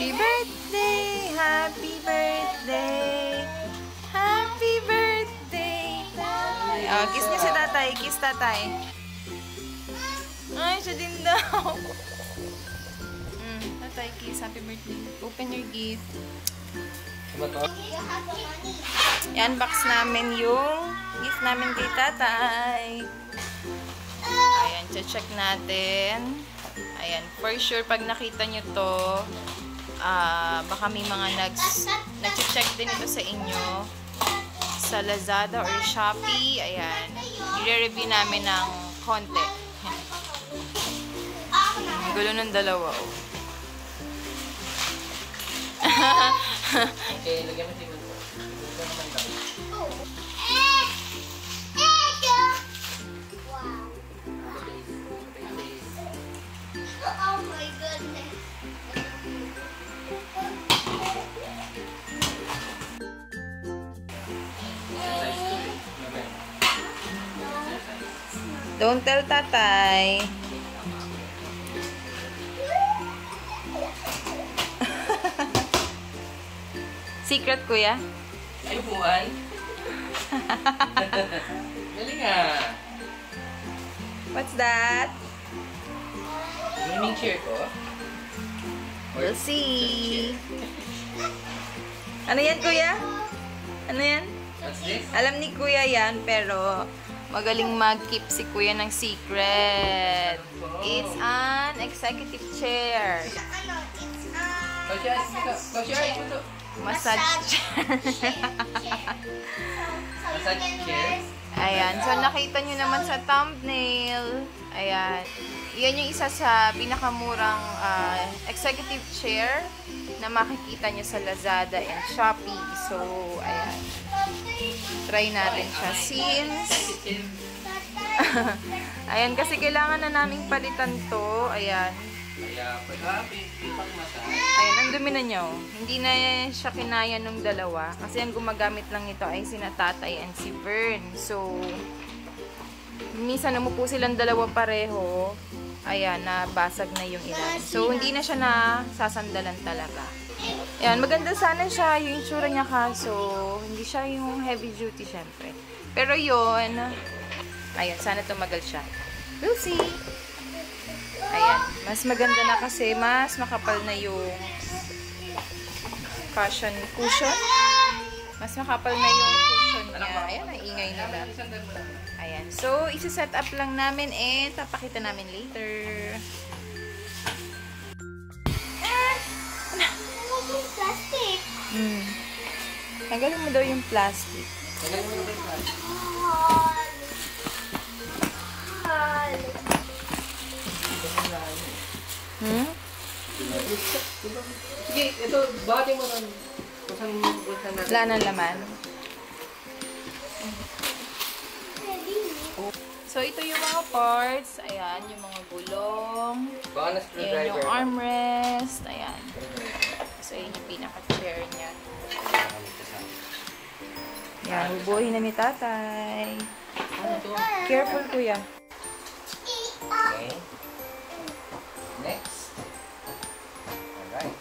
Happy birthday! Happy birthday! Happy birthday! Tatay! Oh, kiss niya si tatay. Kiss tatay. Ay, siya din daw. Tatay, kiss. Happy birthday. Open your gift. I-unbox namin yung gift namin kay tatay. Ayan, check natin. Ayan, for sure, pag nakita nyo to, baka may mga nag-check din ito sa inyo sa Lazada or Shopee. Ayan, i-review namin ng konti. Ang gulo ng dalawa, oh. Okay, lagyan mo siguro. Siguro naman daw. Oh my goodness. Don't tell tatay. Secret, kuya? Ay, buwan. Galing ah. What's that? Gaming chair ko. We'll see. Ano yan, kuya? Ano yan? What's this? Alam ni kuya yan, pero magaling mag-keep si kuya ng secret. It's an executive chair. Close your eyes. Close your eyes. Massage chair. Massage chair. Ayan. So, nakita nyo naman sa thumbnail. Ayan. Yan yung isa sa pinakamurang executive chair na makikita nyo sa Lazada and Shopee. So, ayan. Try natin siya. Since, ayan, kasi kailangan na naming palitan to. Ayan. Ayan, ang dumi na nyo. Hindi na siya kinaya nung dalawa. Kasi ang gumagamit lang ito ay sina tatay and si Vern. So, minsan umupo silang dalawa pareho. Ayan, nabasag na yung ilan. So, hindi na siya nasasandalan talaga. Ayan, maganda sana siya. Yung itsura niya kaso, hindi siya yung heavy duty syempre. Pero yun, ayan, sana tumagal siya. We'll see. Ayan, mas maganda na kasi mas makapal na yung cushion. Mas makapal na yung cushion niya. Ayan, ang ingay nila. Ayan, so isi-set up lang namin and papakita namin later. Plastic. Tanggalin mo daw yung plastic. Tanggalin mo yung plastic. Sige, ito, bati mo ng kusang bulsan natin. Wala nang laman. So, ito yung mga parts. Ayan, yung mga gulong. Baka na Ayan, screwdriver. yung armrest. Ayan. So, yun yung pinaka-chair niya. Ayan, bubuhin na ni tatay. Careful, kuya. Okay. Next. Alright.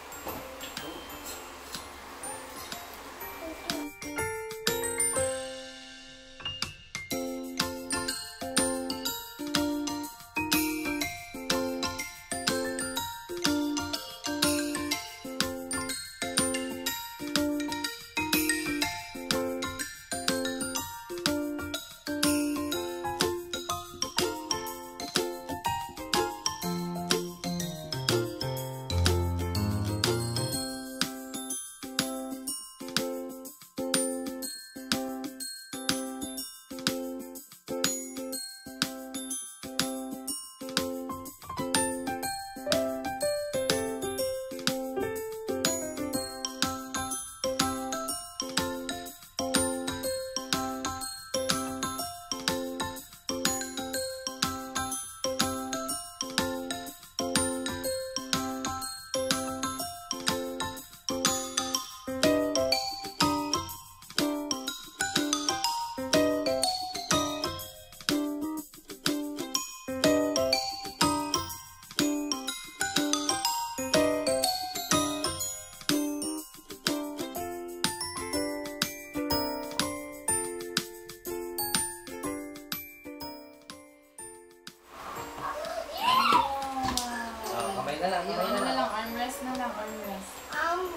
lang armrest.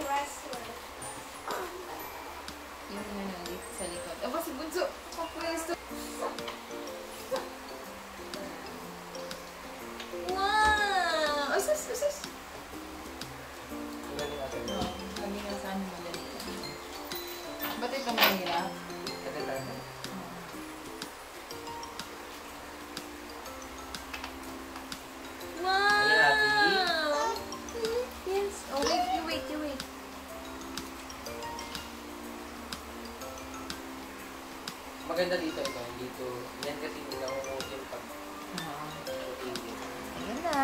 Wrestler. Yung ano, dito sa likod. Aba, si Bunso! Papwesto! Wow! Ay, sus! Galing natin. Kami nga sana madali. Ba't ito mahirap? Tagal-tagal. Wow! Yes. Oh, wait, you wait. Maganda dito ito. Dito. Yan kasi hindi na umuutin pag utingin. Ayan na.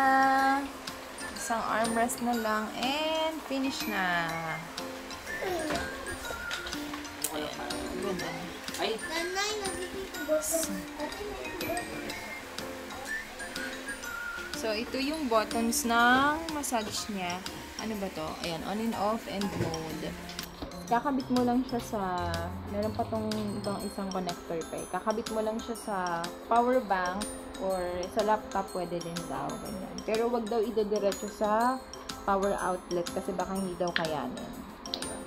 Isang armrest na lang and finish na. Ano lang tayo? Ganda. Ay! Nanay, nagiging bottom. So, ito yung buttons ng massage niya. Ano ba to? Ayan, on and off and mode. Kakabit mo lang siya sa, meron pa tong ibang isang connector pa eh. Kakabit mo lang siya sa power bank or sa laptop, pwede din daw. Ganyan. Pero wag daw idediretso sa power outlet kasi baka hindi daw kayanin. Ayun.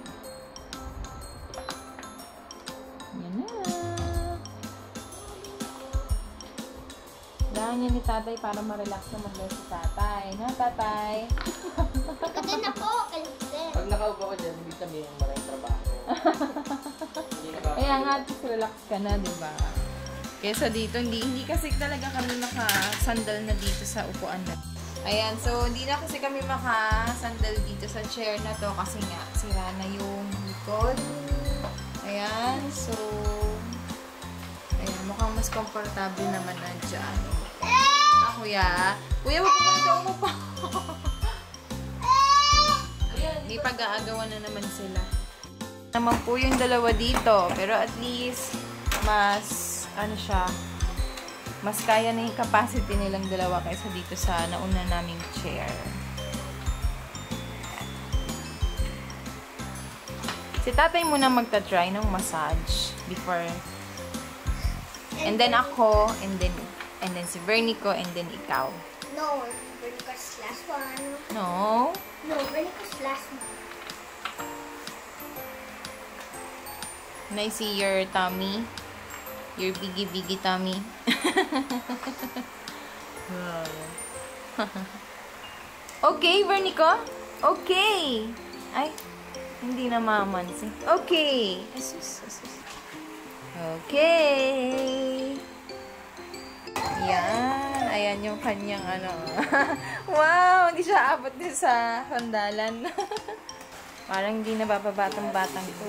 Yan na. Kailangan niya ni tatay para ma-relax na mag-rest si tatay. Na, tatay? Kasi na po, kalisten. Pag nakaupo ka dyan, hindi sabihin maraming trabaho. Hindi nakaupo. Kaya nga, just relax ka na, di ba? Kesa dito, hindi kasi talaga kami makasandal na dito sa upuan na. Ayan, so hindi na kasi kami makasandal dito sa chair na to kasi nga, sira na yung likod. Ayan, so ayan, mukhang mas comfortable naman na dyan. Kuya. Kuya, huwag ka ba umupa? May pag-aagawan na naman sila. Naman po yung dalawa dito. Pero at least, mas, ano siya, mas kaya na yung capacity nilang dalawa kaysa dito sa nauna naming chair. Si tatay muna magta-try ng massage before. And then ako, and then si Vernico, and then ikaw. No, Vernica's last one. No? No, Vernica's last one. Can I see your tummy? Your biggie tummy? Okay, Vernico? Okay! Ay, hindi na mamansin. Okay! Asus. Okay! Yan. Ayan yung kanyang ano. Wow! Hindi siya abot din sa sandalan. Parang hindi na bababatang-batang ko.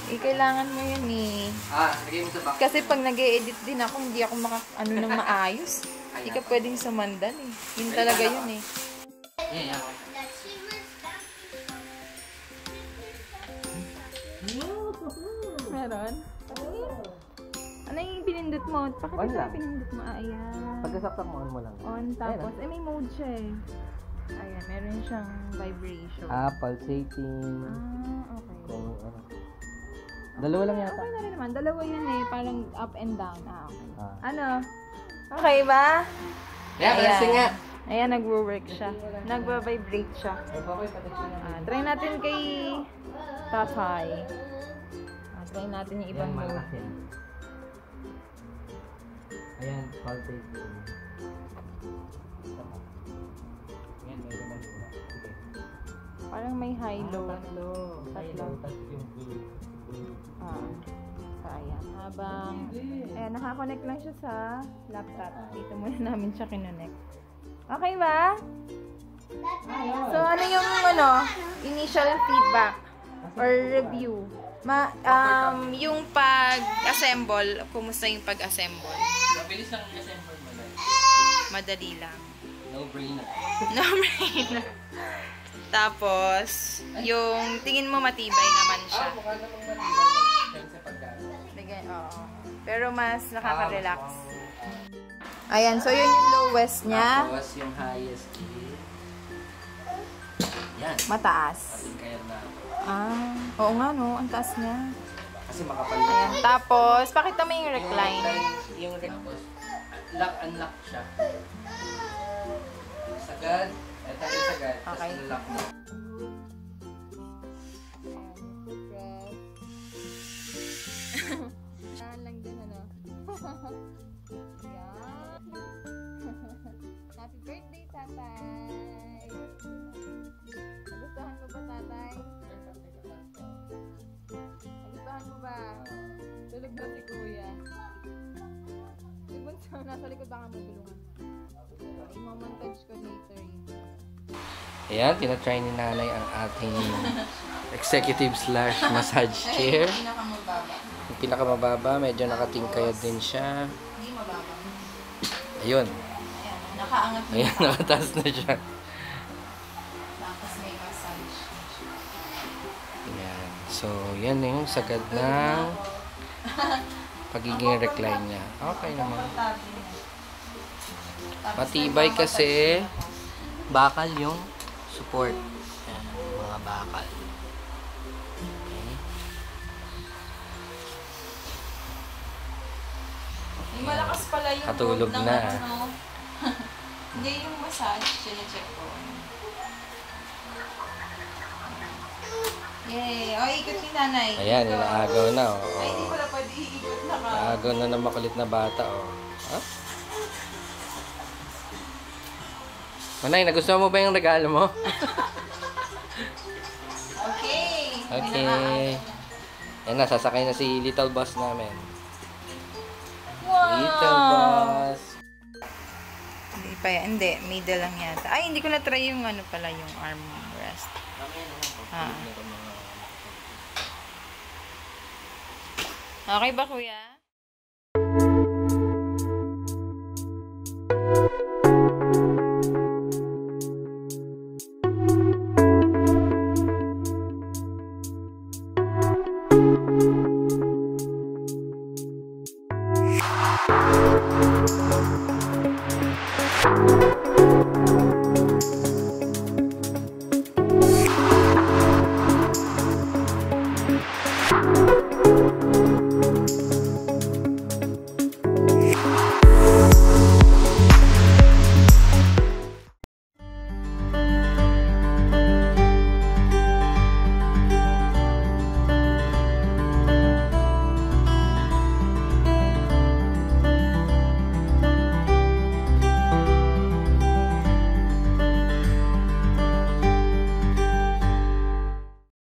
Kailangan mo yun eh. Lagay mo sa box. Kasi pag nag-e-edit din ako, hindi ako nang maayos. Hindi ka pwedeng sumandal eh. Yun talaga yun eh. Yan. That shivers down. Meron? Ano yung pinindot mo? Bakit On ito lang. pinindot mo? Ayan. Pagkasaksak mo, on mo lang. On, tapos, may mode siya eh. Ayan, meron siyang vibration. Pulsating. Okay. Kung ano. Dalawa lang yata. Okay na rin naman. Dalawa yun eh. Parang up and down. Okay. Ah. Ano? Okay ba? Balancing nga. Ayan, nagwo-work siya. Nagwa-vibrate siya. Okay, patigsin nga. Try natin kay tatay. Try natin yung ibang mode. Ayan, pulsating. Ayan, may naman muna. Okay. Parang may high-low. Tatlo. Tatlo yung blue. So, ayan. Habang, ayan, nakakonect lang siya sa laptop. Dito muna namin siya kinonect. Okay ba? So, ano yung, initial feedback or review? Yung pag-assemble, kumusta yung pag-assemble? Mabilis lang yung assemble mo lang. Madali lang. No brainer. No brainer. Tapos, yung tingin mo matibay naman siya. Mukha namang matibay. Sa pagkain. Oo. Pero mas nakaka-relax. Ayan, so yun yung lowest niya. Tapos yung highest is... Yan. Mataas. Ating kaya na. Oo nga no, ang taas niya. Kasi makapal. Ayan, tapos, pakita mo yung recline. Yung tapos, lock-unlock siya. Sagad. Ito yung sagad. Okay. Tapos lock mo. Saan lang din, ano? Yan. Happy birthday, tatay! Nagustuhan mo ba, tatay? Nagustuhan mo ba? Tulog ba si kuya? Si Bunso, nasa likod baka magulungan. I-montage ko later yun. Ayan, tinatry ni nanay ang ating executive slash massage chair. Pinakamababa. Yung pinakamababa, medyo nakatingkayad din siya. Hindi mababa. Ayun. Ayan, nakaangat mo. Ayan, nakataas na siya. Tapos may massage. Ayan. So, yan na yung sagad ng pagiging recline niya. Okay naman. Matibay kasi bakal yung support. Ayan, mga bakal. Okay. May malakas pala yung Katulog loob ng na. ano. Hindi yung massage, sine-check ko. Yay! O, ikot ni nanay. Ayan, Ikaw. inaagaw na. Oh. Ay, hindi pala pwede iikot na ka. Inaagaw na ng makulit na bata. Oh. Ha? Manay, nagustuhan mo ba yung regalo mo? Okay. Okay. Yan na, sasakay na si Little Boss namin. Wow! Little Boss. Hindi pa yan. Hindi. Middle lang yata. Ay, hindi ko na-try yung ano pala, yung armrest. Ah. Okay ba, kuya?